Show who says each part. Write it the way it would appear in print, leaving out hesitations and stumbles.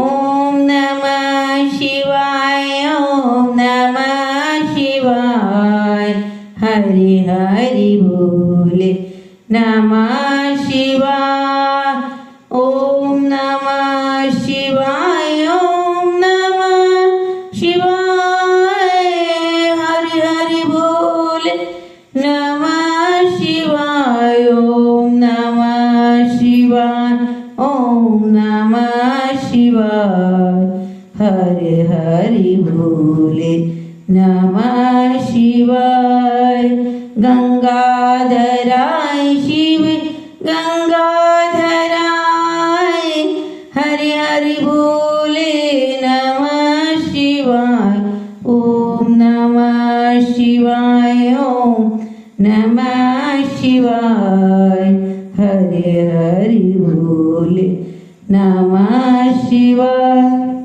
Speaker 1: ओम नमः शिवाय ओम नमः शिवाय हरि हरि बोले नमः शिवाय ओम नमः शिवाय ओम नमः शिवाय हरि हरि बोले नमः शिवाय ओम नमः शिवाय ओम नमः शिवाय हरि हरि बोले नमः शिवाय गंगाधराय शिव गंगाधराय हरि हरि बोले नमः शिवाय ओम नमः शिवाय ओम नमः शिवाय हरि हरि बोले नमः शिवाय।